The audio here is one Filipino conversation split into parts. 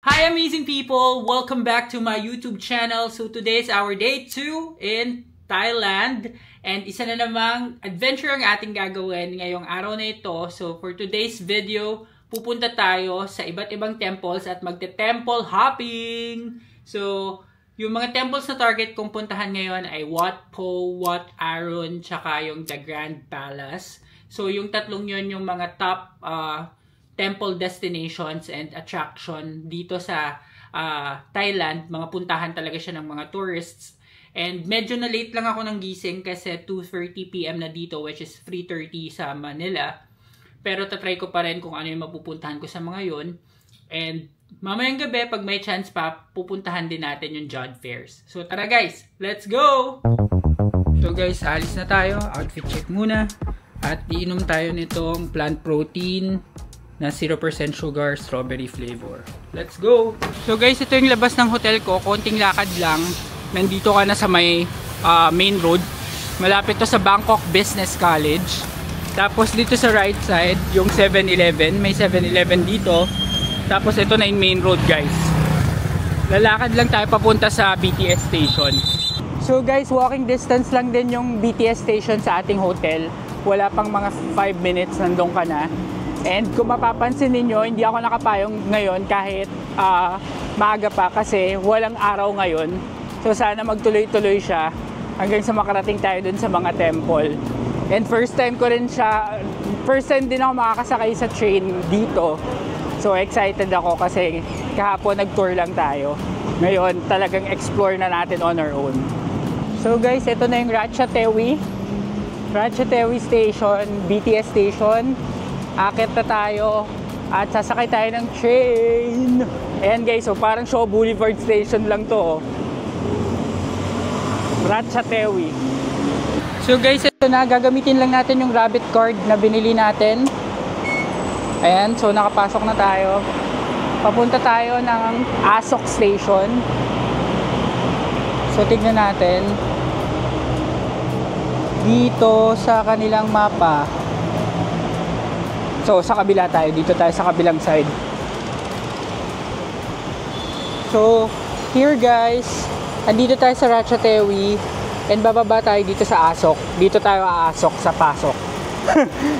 Hi amazing people! Welcome back to my YouTube channel. So today is our day 2 in Thailand. And isa na namang adventure ang ating gagawin ngayong araw na ito. So for today's video, pupunta tayo sa iba't ibang temples at magte-temple hopping. So yung mga temples na target kong puntahan ngayon ay Wat Po, Wat Arun, tsaka yung The Grand Palace. So yung tatlong yun yung mga top temple destinations and attraction dito sa Thailand. Mga puntahan talaga siya ng mga tourists. And medyo na late lang ako ng gising kasi 2:30 PM na dito, which is 3:30 sa Manila. Pero tatry ko pa rin kung ano yung mapupuntahan ko sa mga yun. And mamayang gabi, pag may chance pa, pupuntahan din natin yung Jod Fairs. So tara guys, let's go! So guys, alis na tayo. Outfit check muna. At iinom tayo nitong plant protein na 0% sugar, strawberry flavor. Let's go! So guys, ito yung labas ng hotel ko. Konting lakad lang. Nandito ka na sa may main road. Malapit to sa Bangkok Business College. Tapos dito sa right side, yung 7-Eleven. May 7-Eleven dito. Tapos ito na yung main road guys. Lalakad lang tayo papunta sa BTS station. So guys, walking distance lang din yung BTS station sa ating hotel. Wala pang mga 5 minutes nandun ka na. And kung mapapansin ninyo, hindi ako nakapayong ngayon kahit maaga pa kasi walang araw ngayon. So sana magtuloy-tuloy siya hanggang sa makarating tayo dun sa mga temple. And first time din ako makakasakay sa train dito. So excited ako kasi kahapon nag-tour lang tayo. Ngayon talagang explore na natin on our own. So guys, ito na yung Ratchathewi Station, BTS station. Akit na tayo at sasakay tayo ng train. Ayan guys, so parang Shaw Boulevard Station lang to. Ratchathewi. So guys, ito na. Gagamitin lang natin yung rabbit card na binili natin. Ayan, so nakapasok na tayo. Papunta tayo ng Asok Station. So tignan natin. Dito sa kanilang mapa. So, sa kabila tayo. Dito tayo sa kabilang side. So, here guys. Andito tayo sa Ratchathewi. And bababa tayo dito sa Asok. Dito tayo aasok sa pasok.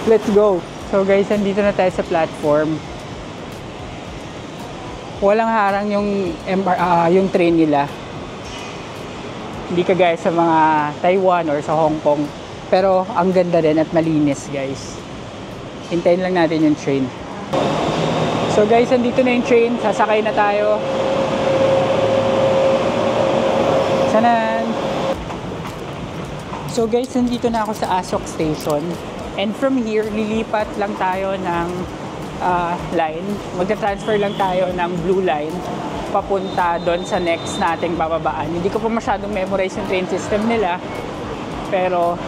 Let's go. So guys, andito na tayo sa platform. Walang harang yung train nila. Hindi kagaya sa mga Taiwan or sa Hong Kong. Pero, ang ganda din at malinis guys. Hintayin lang natin yung train. So guys, andito na yung train. Sasakay na tayo. Sanan! So guys, nandito na ako sa Asok Station. And from here, lilipat lang tayo ng line. Magta-transfer lang tayo ng blue line papunta doon sa next nating bababaan. Hindi ko pa masyadong memorize yung train system nila. Pero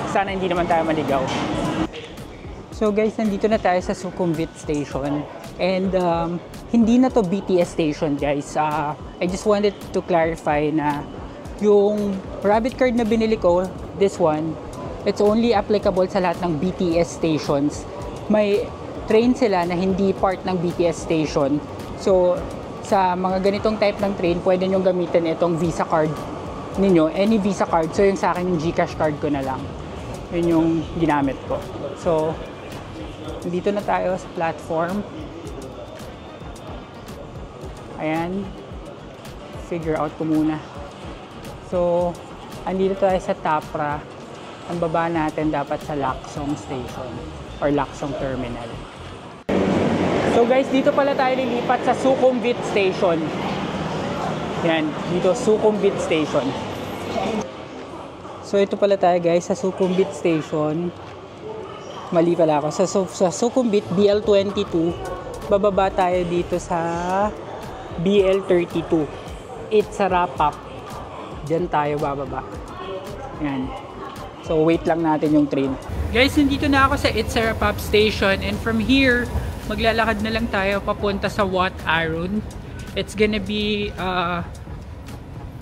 sana hindi naman tayo maligaw. So guys, nandito na tayo sa Sukhumvit Station. And hindi na to BTS station guys. I just wanted to clarify na yung rabbit card na binili ko, this one, it's only applicable sa lahat ng BTS stations. May train sila na hindi part ng BTS station. So sa mga ganitong type ng train, pwede nyo gamitin itong Visa card ninyo. Any Visa card. So yung sa akin, yung GCash card ko na lang. Yun yung ginamit ko. So dito na tayo sa platform. Ayan. Figure out ko muna. So, andito tayo sa Tapra. Ang baba natin dapat sa Laksong Station or Laksong Terminal. So guys, dito pala tayo lilipat sa Sukhumvit Station. Yan, dito Sukhumvit Station. So ito pala tayo guys sa Sukhumvit Station. Mali pala ako. Sa Sukhumvit BL22. Bababa tayo dito sa BL32. It's a wrap up. Diyan tayo bababa. Yan. So wait lang natin yung train. Guys, nandito na ako sa It's a wrap up station. And from here, maglalakad na lang tayo papunta sa Wat Arun. It's gonna be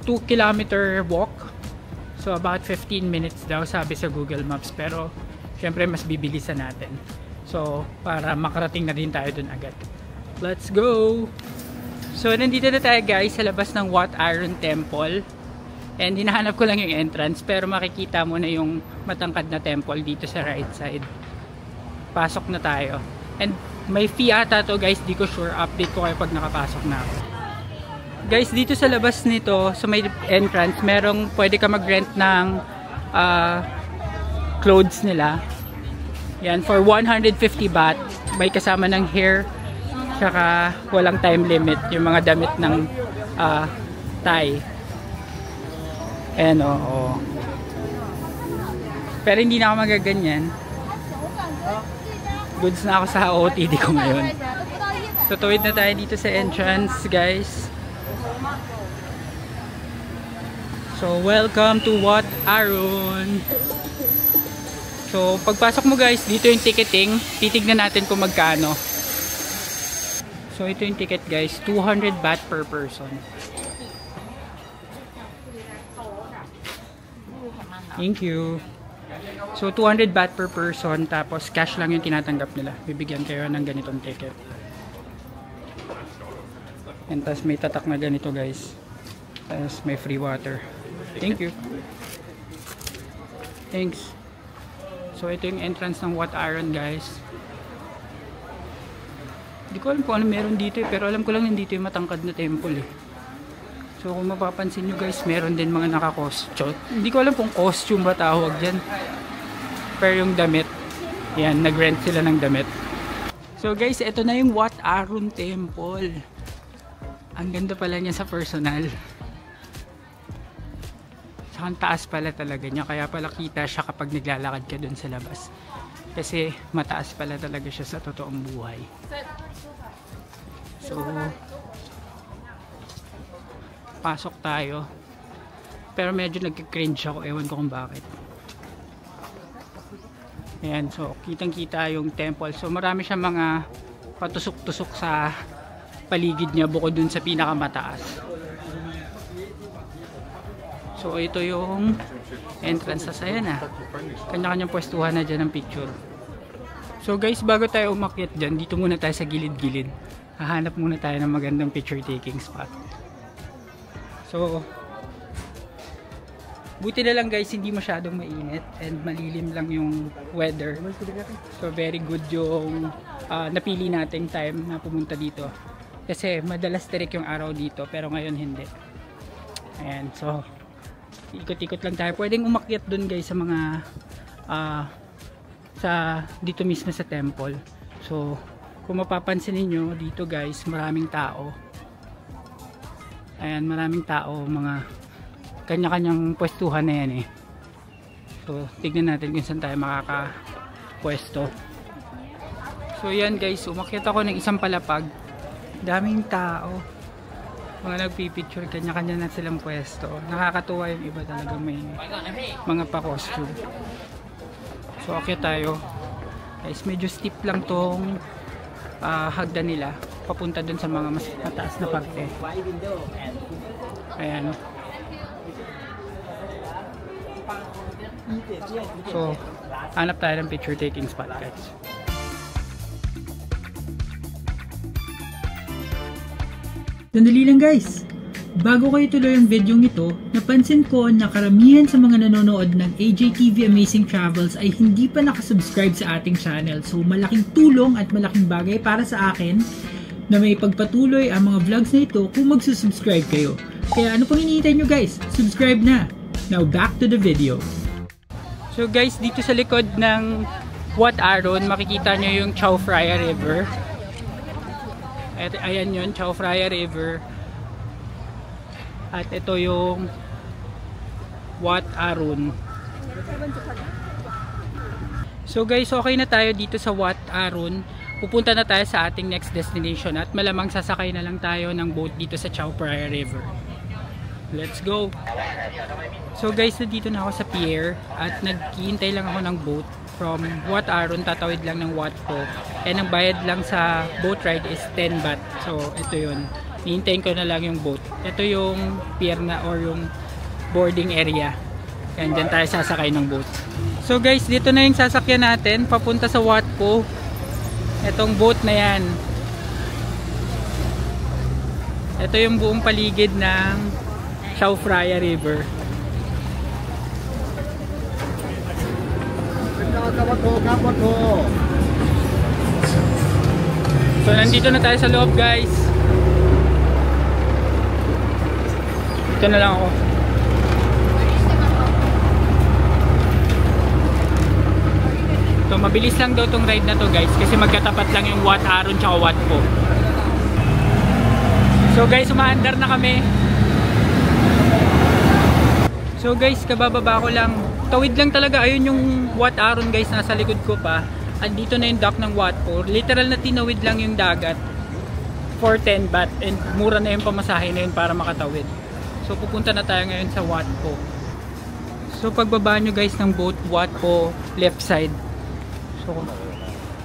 2-kilometer walk. So about 15 minutes daw sabi sa Google Maps. Pero syempre mas bibilisan natin. So para makarating na din tayo dun agad. Let's go! So nandito na tayo guys sa labas ng Wat Arun Temple. And hinahanap ko lang yung entrance. Pero makikita mo na yung matangkad na temple dito sa right side. Pasok na tayo. And may fee ata to guys. Di ko sure. Update ko kayo pag nakapasok na ako. Guys, dito sa labas nito, sa may entrance, pwede ka mag-rent ng clothes nila. Yan, for 150 baht. May kasama ng hair, saka walang time limit. Yung mga damit ng Thai. Ayan, oo. Pero hindi na ako magaganyan. Goods na ako sa OOTD ko ngayon. So, tuwid na tayo dito sa entrance, guys. So, welcome to Wat Arun. So, pagpasok mo guys, dito yung ticketing. Titignan natin kung magkano. So, ito yung ticket guys. 200 baht per person. Thank you. So, 200 baht per person. Tapos, cash lang yung tinatanggap nila. Bibigyan kayo ng ganitong ticket. And tapos may tatak na ganito guys. Tapos may free water. Thank you. Thanks. So ito yung entrance ng Wat Arun guys. Hindi ko alam kung ano meron dito eh, pero alam ko lang nandito yung matangkad na temple eh. So kung mapapansin nyo guys, meron din mga naka-costume. Hindi ko alam kung costume ba tawag dyan. Pero yung damit, yan, nag-rent sila ng damit. So guys, ito na yung Wat Arun Temple. Ang ganda pala niya sa personal. Ang taas pala talaga niya, kaya pala kita siya kapag naglalakad ka dun sa labas. Kasi mataas pala talaga siya sa totoong buhay. So, pasok tayo. Pero medyo nagka-cringe ako, ewan ko kung bakit. Ayan, so kitang kita yung temple. So marami siyang mga patusok-tusok sa paligid niya bukod dun sa pinakamataas. So ito yung entrance sa saya na. Kanya-kanyang pwestuhan na dyan ng picture. So guys, bago tayo umakyat dyan, dito muna tayo sa gilid-gilid. Hahanap muna tayo ng magandang picture taking spot. So buti na lang guys, hindi masyadong mainit and malilim lang yung weather. So very good yung napili nating time na pumunta dito. Kasi madalas tirik yung araw dito, pero ngayon hindi. Ayan, so ikot-ikot lang tayo. Pwedeng umakyat dun guys sa mga dito mismo sa temple. So kung mapapansin niyo dito guys, maraming tao. Ayan, maraming tao, mga kanya-kanyang pwestuhan na yan eh. So tignan natin kung saan tayo makakapwesto. So yan guys, umakyat ako ng isang palapag. Daming tao. Mga nagpipicture, kanya-kanya na silang pwesto. Nakakatuwa yung iba talaga, may mga pa-costume. So okay tayo guys, medyo steep lang tong hagdan nila papunta dun sa mga mas mataas na parte. Ayan. So hanap tayo ng picture taking spot guys. Sandali lang guys, bago kayo tuloy ang video ito, napansin ko na karamihan sa mga nanonood ng AJTV Amazing Travels ay hindi pa nakasubscribe sa ating channel. So malaking tulong at malaking bagay para sa akin na may pagpatuloy ang mga vlogs na ito kung magsusubscribe kayo. Kaya ano pang hinihintay nyo guys? Subscribe na! Now back to the video. So guys, dito sa likod ng Wat Arun, makikita nyo yung Chao Phraya River. Ayan yun, Chao Phraya River. At ito yung Wat Arun. So guys, okay na tayo dito sa Wat Arun. Pupunta na tayo sa ating next destination at malamang sasakay na lang tayo ng boat dito sa Chao Phraya River. Let's go! So guys, nandito na ako sa pier at naghihintay lang ako ng boat from Wat Arun. Tatawid lang ng Wat Po. And ang bayad lang sa boat ride is 10 baht. So ito yun. Hihintayin ko na lang yung boat. Ito yung pier na or yung boarding area. And dyan tayo sasakay ng boat. So guys, dito na yung sasakyan natin papunta sa Wat Po. Itong boat na yan. Ito yung buong paligid ng Chao Phraya River. So nandito na tayo sa loob guys. Dito na lang ako. So mabilis lang daw tong ride na to guys kasi magkatapat lang yung Wat Arun tsaka Wat Po. So guys, umaandar na kami. So guys, kabababa ko lang. Tawid lang talaga. Ayun yung Wat Arun guys, nasa likod ko pa. Andito na yung dock ng Wat Po. Literal na tinawid lang yung dagat for 10 baht. And mura na yung pamasahe na yun para makatawid. So pupunta na tayo ngayon sa Wat Po. So pagbaba nyo guys ng boat, Wat Po, left side. So,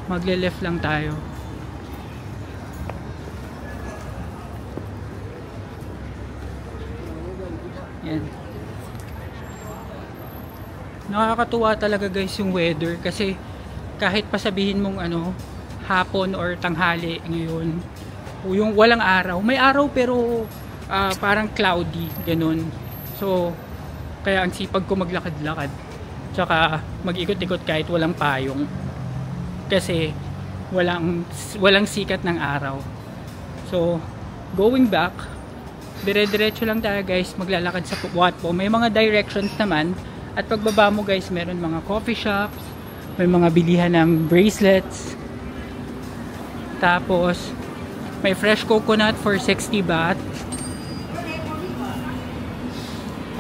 magle-left lang tayo. Yan. Nakakatuwa talaga guys yung weather kasi kahit pa sabihin mong ano, hapon or tanghali ngayon, yung walang araw. May araw pero parang cloudy, ganun. So, kaya ang sipag ko maglakad-lakad. Tsaka mag-ikot-ikot kahit walang payong. Kasi walang sikat ng araw. So going back, dire-diretso lang tayo guys, maglalakad sa Wat Po. May mga directions naman at pagbaba mo guys, meron mga coffee shops, may mga bilihan ng bracelets, tapos may fresh coconut for 60 baht.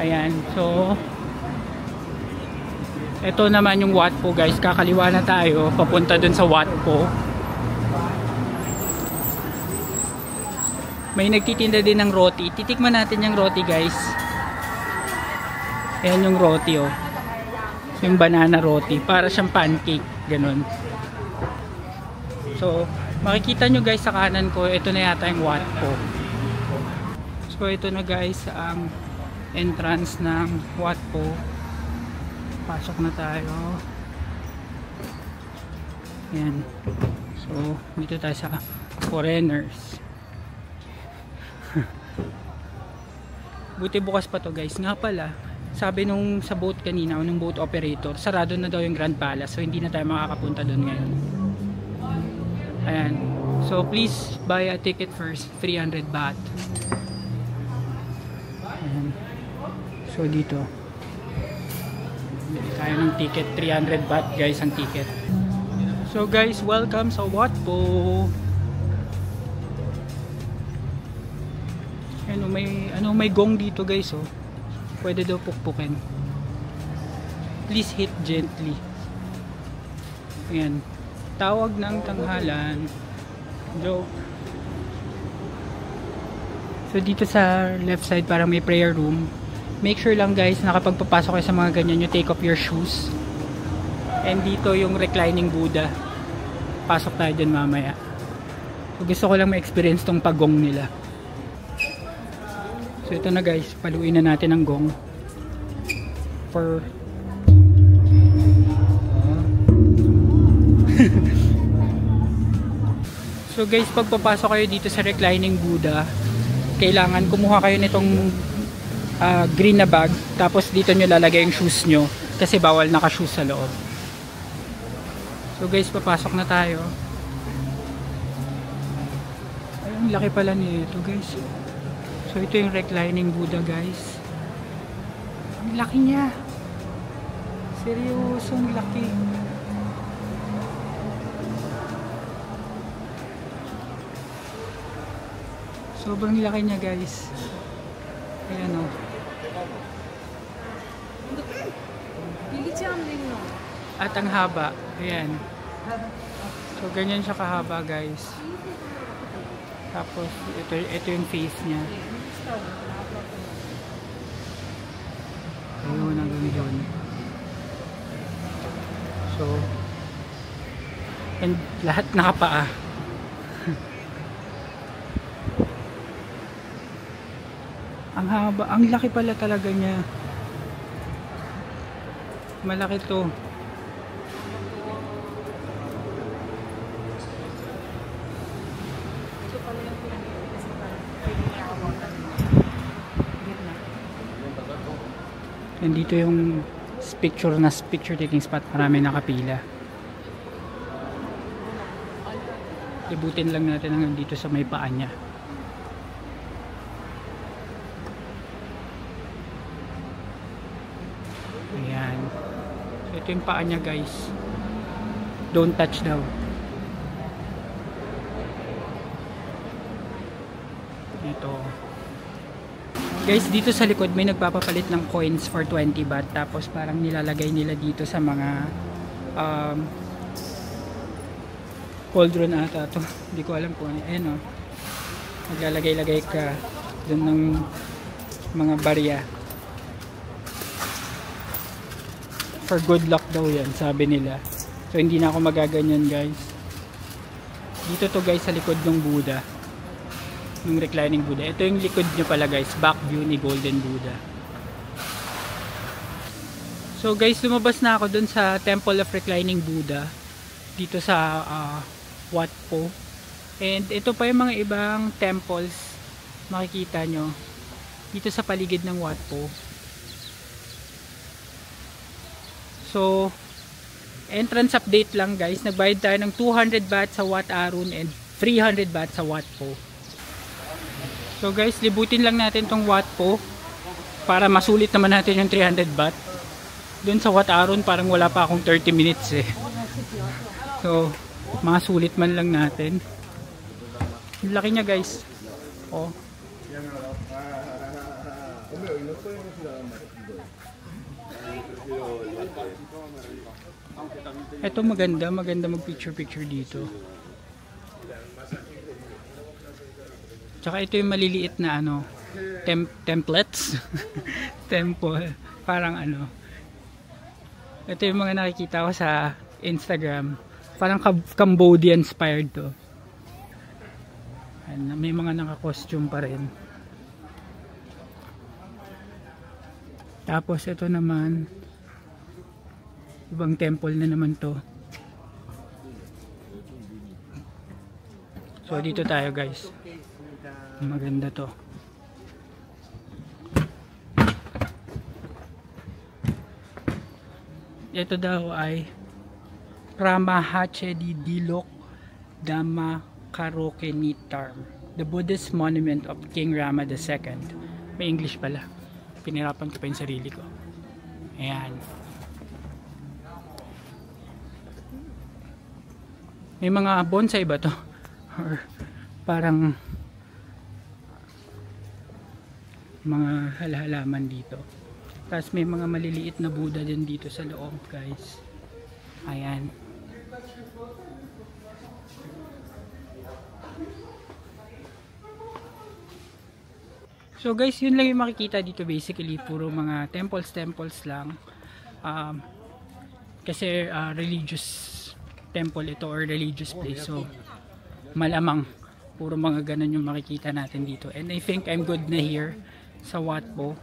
Ayan, so ito naman yung Wat Po guys, kakaliwa na tayo papunta dun sa Wat Po. May nagtitinda din ng roti. Titikman natin yung roti guys. Ayan yung roti oh. Yung banana roti, para siyang pancake, ganun. So makikita nyo guys sa kanan ko, ito na yata yung Wat Po. So ito na guys ang entrance ng Wat Po. Pasok na tayo. Ayan. So, dito tayo sa foreigners. Buti bukas pa to guys. Nga pala, sabi nung sa boat kanina, nung boat operator, sarado na daw yung Grand Palace. So, hindi na tayo makakapunta doon ngayon. Ayan. So, please buy a ticket first. 300 baht. Ayan. So, dito. Bili tayo ng ticket, 300 baht guys ang ticket. So guys, welcome sa Wat Po. May gong dito guys oh. Pwede daw pukpukin. Please hit gently. Ayan. Tawag ng tanghalan. Joke. So dito sa left side parang may prayer room. Make sure lang guys na kapag papasok kayo sa mga ganyan, you take off your shoes. And dito yung reclining Buddha. Pasok tayo dyan mamaya. So, gusto ko lang ma-experience tong pagong nila. So ito na guys, paluin na natin ang gong. For so guys, pag papasok kayo dito sa reclining Buddha, kailangan kumuha kayo nitong green na bag, tapos dito nyo lalagay yung shoes nyo kasi bawal naka-shoes sa loob. So guys, papasok na tayo. Ay, ang laki pala nito guys. So ito yung reclining Buddha guys. Ang laki niya. Seryoso, ang laki. Sobrang laki niya guys. Ayan o. At ang haba. Ayan. So, ganyan siya kahaba, guys. Tapos, ito yung face niya. Ayun, hanggang yun. So, and lahat nakapaa. Ang haba, ang laki pala talaga niya. Malaki to. Nandito yung picture taking spot, marami nakapila. Libutin lang natin hanggang dito sa may paa niya. Ayan. So ito yung paa niya, guys. Don't touch daw. Ito. Guys, dito sa likod may nagpapapalit ng coins for 20 baht. Tapos parang nilalagay nila dito sa mga cauldron ata to. Hindi ko alam kung ano. Ayan o. Maglalagay-lagay ka dun ng mga barya. For good luck daw yan, sabi nila. So hindi na ako magaganyan, guys. Dito to, guys, sa likod ng Buddha. Yung reclining Buddha. Ito yung likod nyo pala, guys. Back view ni Golden Buddha. So guys, lumabas na ako dun sa Temple of Reclining Buddha. Dito sa Wat Po. And ito pa yung mga ibang temples. Makikita nyo. Dito sa paligid ng Wat Po. So, entrance update lang, guys. Nagbayad tayo ng 200 baht sa Wat Arun and 300 baht sa Wat Po. So guys, libutin lang natin tong Wat Po para masulit naman natin yung 300 baht. Doon sa Wat Arun parang wala pa akong 30 minutes eh. So, masulit man lang natin. Ang laki niya, guys. Oh. Ito maganda mag picture dito. Tsaka ito yung maliliit na ano, templates. Temple. Parang ano. Ito yung mga nakikita ko sa Instagram. Parang Cambodia inspired to. Ayan, may mga naka-costume pa rin. Tapos ito naman, ibang temple na naman to. So dito tayo, guys. Maganda to. Ito daw ay Ramahachedi Dilok Dhamma Karoke Nitarm, the Buddhist monument of King Rama II. May English pala. Pinirapan ko pa yung sarili ko. Ayan. May mga bonsai ba to? Or parang mga halaman dito. Tapos may mga maliliit na Buddha din dito sa loob, guys. Ayan. So guys, yun lang yung makikita dito basically. Puro mga temples lang. Kasi religious temple ito or religious place. So malamang puro mga ganun yung makikita natin dito. And I think I'm good na here sa Wat Po.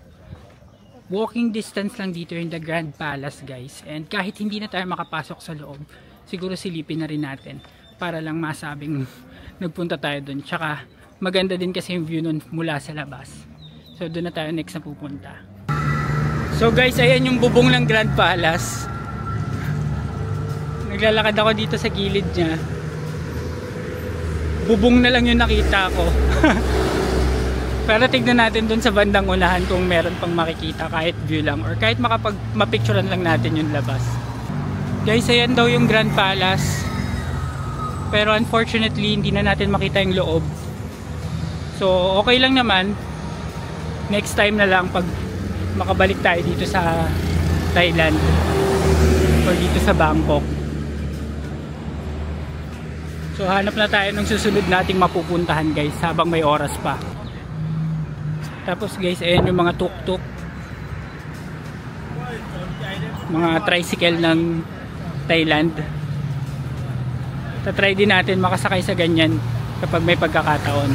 Walking distance lang dito yung the Grand Palace, guys. And kahit hindi na tayo makapasok sa loob, siguro silipin na rin natin para lang masabing nagpunta tayo dun. Tsaka maganda din kasi yung view nun mula sa labas. So doon na tayo next na pupunta. So guys, ayan yung bubong ng Grand Palace. Naglalakad ako dito sa gilid niya. Bubong na lang yung nakita ko. Pero tignan natin dun sa bandang unahan kung meron pang makikita kahit view lang or kahit mapicturean lang natin yung labas. Guys, ayan daw yung Grand Palace. Pero unfortunately, hindi na natin makita yung loob. So, okay lang naman. Next time na lang pag makabalik tayo dito sa Thailand. or dito sa Bangkok. So hanap na tayo ng susunod nating mapupuntahan guys habang may oras pa. Tapos guys, ayan yung mga tuk-tuk, mga tricycle ng Thailand. Tatry din natin makasakay sa ganyan kapag may pagkakataon.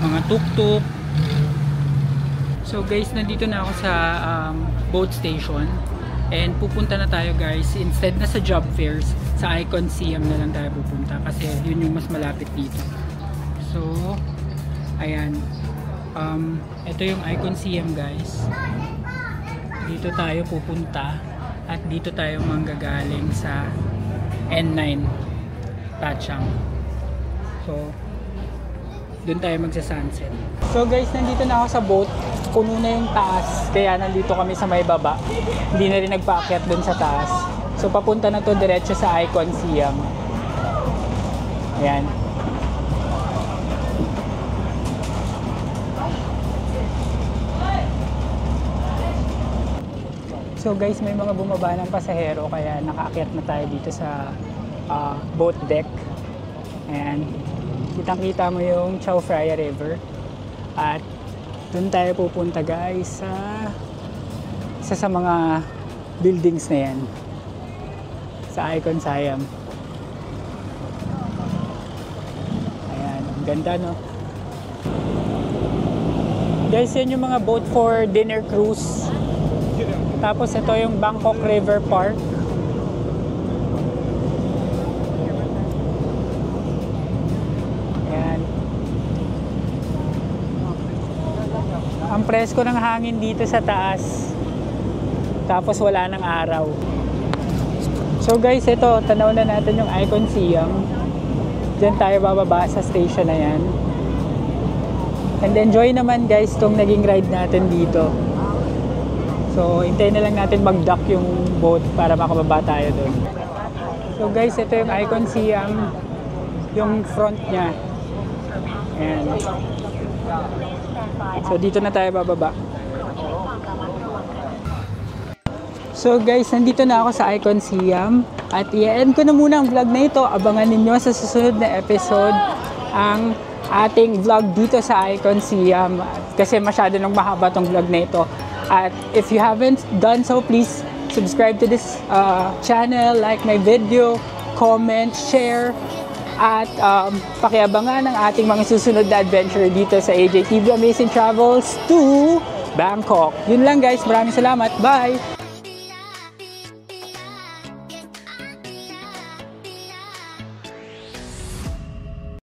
Mga tuk-tuk. So guys, nandito na ako sa boat station. And pupunta na tayo guys, instead na sa job fairs, sa Icon Siam na lang tayo pupunta. Kasi yun yung mas malapit dito. So, ayan. Ito yung Icon Siam guys. Dito tayo pupunta. At dito tayo manggagaling sa N9 Tachang. So, doon tayo magsa-sunset. So guys, nandito na ako sa boat. Puno na yung taas. Kaya nandito kami sa may baba. Hindi na rin nagpaakyat doon sa taas. So papunta na to diretso sa Icon Siam. Ayan. So guys, may mga bumaba ng pasahero. Kaya nakaakyat na tayo dito sa boat deck. Ayan. Kitang-kita mo yung Chao Phraya River. At doon tayo pupunta guys sa mga buildings na yan. Sa Icon Siam. Ayan, ang ganda no. Guys, yan yung mga boat for dinner cruise. Tapos ito yung Bangkok River Park. Ang presko ng hangin dito sa taas. Tapos wala ng araw. So guys, ito, tanaw na natin yung Icon Siam. Diyan tayo bababa sa station na yan. And enjoy naman guys tong naging ride natin dito. So hintayin na lang natin mag-dock yung boat para makababa tayo doon. So guys, ito yung Icon Siam. Yung front niya. Ayan. So dito na tayo bababa. So guys, nandito na ako sa Icon Siam. At i-end ko na muna ang vlog na ito. Abangan ninyo sa susunod na episode ang ating vlog dito sa Icon Siam. Kasi masyado nang mahaba tong vlog na ito. At if you haven't done so, please subscribe to this channel, like my video, comment, share. At pakiabangan ang ating mga susunod na adventure dito sa AJ TV Amazing Travels to Bangkok. Yun lang guys, maraming salamat. Bye!